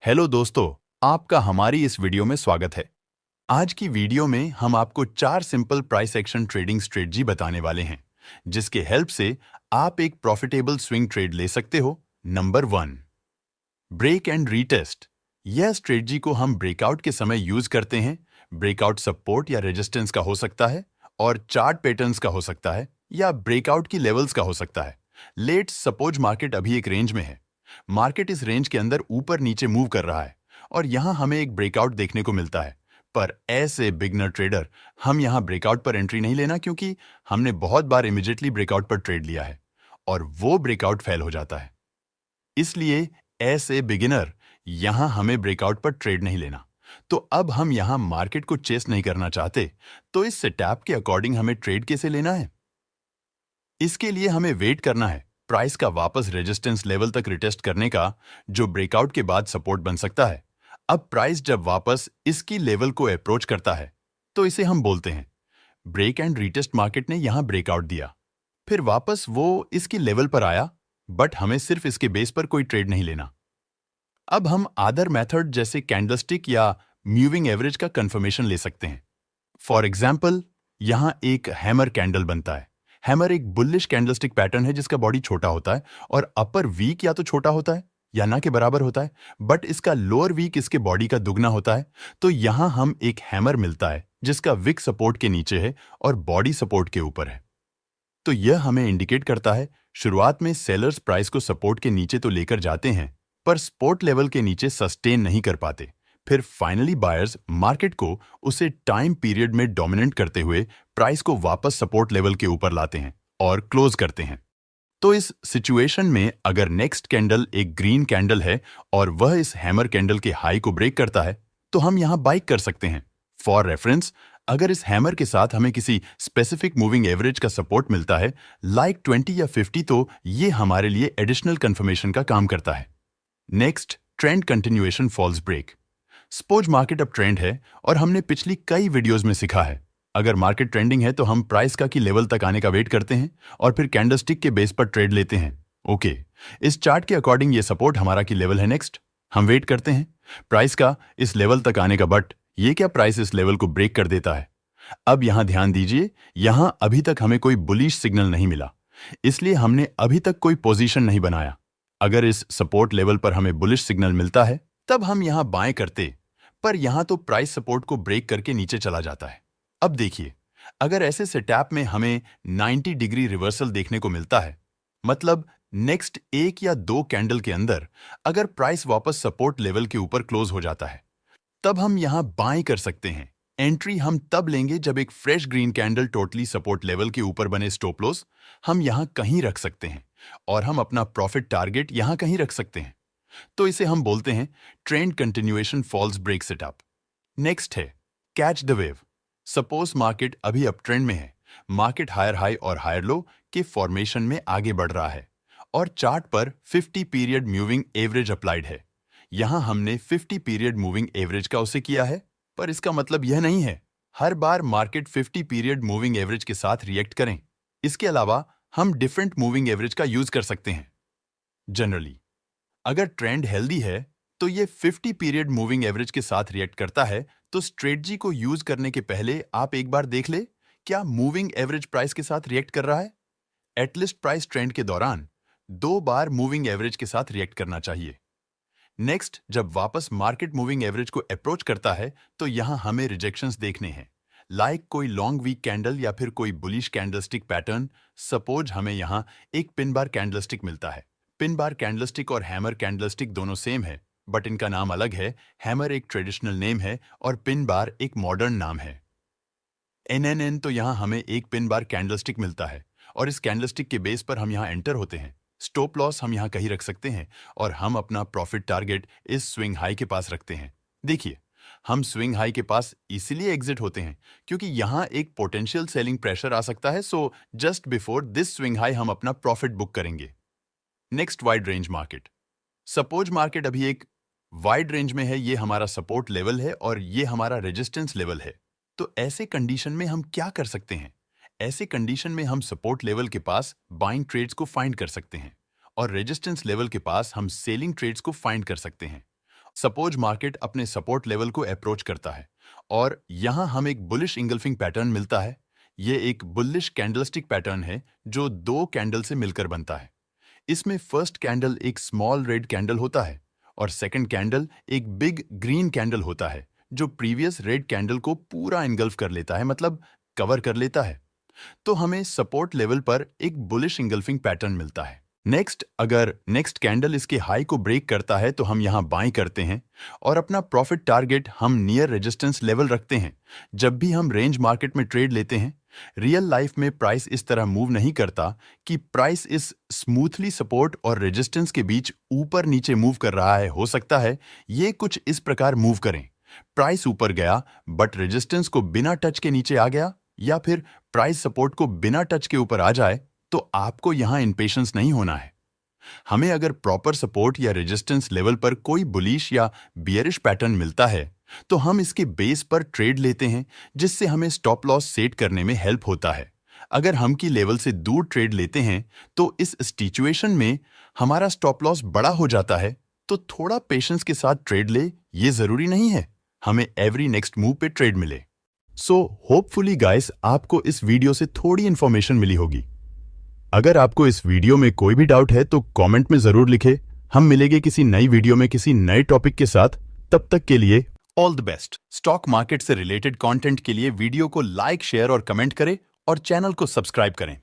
Hello दोस्तों, आपका हमारी इस वीडियो में स्वागत है। आज की वीडियो में हम आपको 4 simple price action trading strategy बताने वाले हैं, जिसके हेल्प से आप एक प्रॉफिटेबल स्विंग ट्रेड ले सकते हो। Number 1, break and retest. यह स्ट्रेटजी को हम ब्रेकआउट के समय यूज करते हैं। ब्रेकआउट सपोर्ट या रेजिस्टेंस का हो सकता है और चार्ट पैटर्न्स का हो सकता है या ब्रेकआउट की लेवल्स का हो सकता है। लेट्स सपोज मार्केट अभी एक रेंज में है। मार्केट इस रेंज के अंदर ऊपर नीचे मूव कर रहा है और यहां हमें एक ब्रेकआउट देखने को मिलता है। पर ऐसे बिगनर ट्रेडर हम यहां ब्रेकआउट पर एंट्री नहीं लेना, क्योंकि हमने बहुत बार इमीडिएटली ब्रेकआउट पर ट्रेड लिया है और वो ब्रेकआउट फेल हो जाता है। इसलिए ऐसे बिगिनर यहां हमें ब्रेकआउट पर ट्रेड नहीं लेना। तो अब हम यहां मार्केट को चेस नहीं करना चाहते, तो इस सेटअप के अकॉर्डिंग हमें ट्रेड कैसे लेना है? इसके लिए हमें वेट करना है प्राइस का वापस रेजिस्टेंस लेवल तक रिटेस्ट करने का, जो ब्रेकआउट के बाद सपोर्ट बन सकता है। अब प्राइस जब वापस इसकी लेवल को अप्रोच करता है, तो इसे हम बोलते हैं ब्रेक एंड रीटेस्ट। मार्केट ने यहां ब्रेकआउट दिया, फिर वापस वो इसकी लेवल पर आया, बट हमें सिर्फ इसके बेस पर कोई ट्रेड नहीं लेना। अब हम अदर मेथड जैसे कैंडलस्टिक या मूविंग एवरेज का कंफर्मेशन ले सकते हैं। फॉर एग्जाम्पल, यहां एक हैमर कैंडल बनता है। हैमर एक बुलिश कैंडलस्टिक पैटर्न है जिसका बॉडी छोटा होता है और अपर वीक या तो छोटा होता है या ना के बराबर होता है, बट इसका लोअर वीक इसके बॉडी का दुगना होता है। तो यहां हम एक हैमर मिलता है जिसका विक सपोर्ट के नीचे है और बॉडी सपोर्ट के ऊपर है। तो यह हमें इंडिकेट करता है शुरुआत में सेलर्स प्राइस को सपोर्ट के नीचे तो लेकर जाते हैं, पर सपोर्ट लेवल के नीचे सस्टेन नहीं कर पाते। फिर फाइनली बायर्स मार्केट को उसे टाइम पीरियड में डोमिनेट करते हुए प्राइस को वापस सपोर्ट लेवल के ऊपर लाते हैं और क्लोज करते हैं। तो इस सिचुएशन में अगर नेक्स्ट कैंडल एक ग्रीन कैंडल है और वह इस हैमर कैंडल के हाई को ब्रेक करता है, तो हम यहां बाइक कर सकते हैं। फॉर रेफरेंस, अगर इस हैमर के साथ हमें किसी स्पेसिफिक मूविंग एवरेज का सपोर्ट मिलता है, लाइक 20 या 50, तो ये हमारे लिए एडिशनल कंफर्मेशन का काम करता है। Next, trend continuation false break. Suppose market अब ट्रेंड है और हमने पिछली कई वीडियोस में सीखा है, अगर मार्केट ट्रेंडिंग है तो हम प्राइस का की लेवल तक आने का वेट करते हैं और फिर कैंडलस्टिक के बेस पर ट्रेड लेते हैं। ओके, इस चार्ट के अकॉर्डिंग ये सपोर्ट हमारा की लेवल है। नेक्स्ट, हम वेट करते हैं प्राइस का इस लेवल तक आने का, बट ये क्या प्राइस इस लेवल को ब्रेक कर देता है। अब यहां ध्यान दीजिए, यहां अभी तक हमें कोई बुलिश सिग्नल नहीं मिला, इसलिए हमने अभी तक कोई पोजीशन नहीं बनाया। अगर इस सपोर्ट लेवल पर हमें बुलिश सिग्नल मिलता है, तब हम यहां बाएं करते, पर यहां तो प्राइस सपोर्ट को ब्रेक करके नीचे चला जाता है। अब देखिए, अगर ऐसे सेटअप में हमें 90 डिग्री रिवर्सल देखने को मिलता है, मतलब नेक्स्ट एक या दो कैंडल के अंदर अगर प्राइस वापस सपोर्ट लेवल के ऊपर क्लोज हो जाता है, तब हम यहां बाएं कर सकते हैं। एंट्री हम तब लेंगे जब एक fresh green candle totally support level के ऊपर बने। स्टॉप लॉस हम यहां कहीं रख सकते हैं और हम अपना प्रॉफिट टारगेट यहां कहीं रख सकते हैं। तो इसे हम बोलते हैं trend continuation false break setup. Next है catch the wave. Suppose market अभी अप ट्रेंड में है, मार्केट हायर हाई और हायर लो के फॉर्मेशन में आगे बढ़ रहा है और चार्ट पर 50 पीरियड मूविंग एवरेज अप्लाइड है। यहां हमने 50 पीरियड मूविंग एवरेज का उसे किया है, पर इसका मतलब यह नहीं है हर बार मार्केट 50 पीरियड मूविंग एवरेज के साथ रिएक्ट करें। इसके अलावा हम डिफरेंट मूविंग एवरेज का यूज कर सकते हैं। जनरली अगर ट्रेंड हेल्दी है तो ये 50 पीरियड मूविंग एवरेज के साथ रिएक्ट करता है। तो स्ट्रेटजी को यूज करने के पहले आप एक बार देख ले, क्या मूविंग एवरेज प्राइस के साथ रिएक्ट कर रहा है। एटलीस्ट प्राइस ट्रेंड के दौरान 2 बार मूविंग एवरेज के साथ रिएक्ट करना चाहिए। नेक्स्ट, जब वापस मार्केट मूविंग एवरेज को अप्रोच करता है, तो यहां हमें रिजेक्शंस देखने हैं, लाइक कोई लॉन्ग वीक कैंडल या फिर कोई बुलिश कैंडलस्टिक पैटर्न। सपोज हमें यहां एक पिन बार कैंडलस्टिक मिलता है। पिन बार कैंडलस्टिक और हैमर कैंडलस्टिक दोनों सेम है, बट इनका नाम अलग है। हैमर एक ट्रेडिशनल नेम है और पिन बार एक मॉडर्न नाम है। एनएनएन। तो यहां हमें एक पिन बार कैंडलस्टिक मिलता है और इस कैंडलस्टिक के बेस पर हम यहां एंटर होते हैं। स्टॉप लॉस हम यहां कहीं रख सकते हैं और हम अपना प्रॉफिट टारगेट इस स्विंग हाई के पास रखते हैं। देखिए, हम स्विंग हाई के पास इसीलिए एग्जिट होते हैं क्योंकि यहां एक पोटेंशियल सेलिंग प्रेशर आ सकता है। So just before this swing high हम अपना प्रॉफिट बुक करेंगे। Next, wide range market. Suppose market अभी एक वाइड रेंज में है, ये हमारा सपोर्ट लेवल है और ये हमारा रेजिस्टेंस लेवल है। तो ऐसे कंडीशन में हम क्या कर सकते हैं? ऐसे कंडीशन में हम सपोर्ट लेवल के पास बाइंग ट्रेड्स को फाइंड कर सकते हैं और रेजिस्टेंस लेवल के पास हम सेलिंग ट्रेड्स को फाइंड कर सकते हैं। सपोज मार्केट अपने सपोर्ट लेवल को अप्रोच करता है और यहां हम एक बुलिश इंगल्फिंग पैटर्न मिलता है। ये एक बुलिश कैंडलस्टिक पैटर्न है जो दो कैंडल से मिलकर बनता है। इसमें फर्स्ट कैंडल एक स्मॉल रेड कैंडल होता है और सेकंड कैंडल एक बिग ग्रीन कैंडल होता है जो प्रीवियस रेड कैंडल को पूरा इनगल्फ कर लेता है, मतलब कवर कर लेता है। तो हमें सपोर्ट लेवल पर एक बुलिश इंगल्फिंग पैटर्न मिलता है। अगर नेक्स्ट कैंडल इसके हाई को ब्रेक करता है तो हम यहां बाई करते हैं और अपना प्रॉफिट टारगेट हम नियर रेजिस्टेंस लेवल रखते हैं। जब भी हम रेंज मार्केट में ट्रेड लेते हैं, रियल लाइफ में प्राइस इस तरह मूव नहीं करता कि प्राइस इस स्मूथली सपोर्ट और रेजिस्टेंस के बीच ऊपर नीचे मूव कर रहा है। हो सकता है ये कुछ इस प्रकार मूव करें, प्राइस ऊपर गया बट रेजिस्टेंस को बिना टच के नीचे आ गया, या फिर प्राइस सपोर्ट को बिना टच के ऊपर आ जाए। तो आपको यहां इम्पेशेंस नहीं होना है। हमें अगर प्रॉपर सपोर्ट या रेजिस्टेंस लेवल पर कोई बुलिश या बियरिश पैटर्न मिलता है तो हम इसके बेस पर ट्रेड लेते हैं, जिससे हमें स्टॉप लॉस सेट करने में हेल्प होता है। अगर हम की लेवल से दूर ट्रेड लेते हैं तो इस सिचुएशन में हमारा स्टॉप लॉस बड़ा हो जाता है। तो थोड़ा पेशेंस के साथ ट्रेड ले, ये जरूरी नहीं है हमें एवरी नेक्स्ट मूव पे ट्रेड मिले। सो होपफुली गाइस, आपको इस वीडियो से थोड़ी इंफॉर्मेशन मिली होगी। अगर आपको इस वीडियो में कोई भी डाउट है तो कमेंट में जरूर लिखें। हम मिलेंगे किसी नई वीडियो में किसी नए टॉपिक के साथ। तब तक के लिए all the best. Stock market से रिलेटेड कंटेंट के लिए वीडियो को लाइक, शेयर और कमेंट करें और चैनल को सब्सक्राइब करें।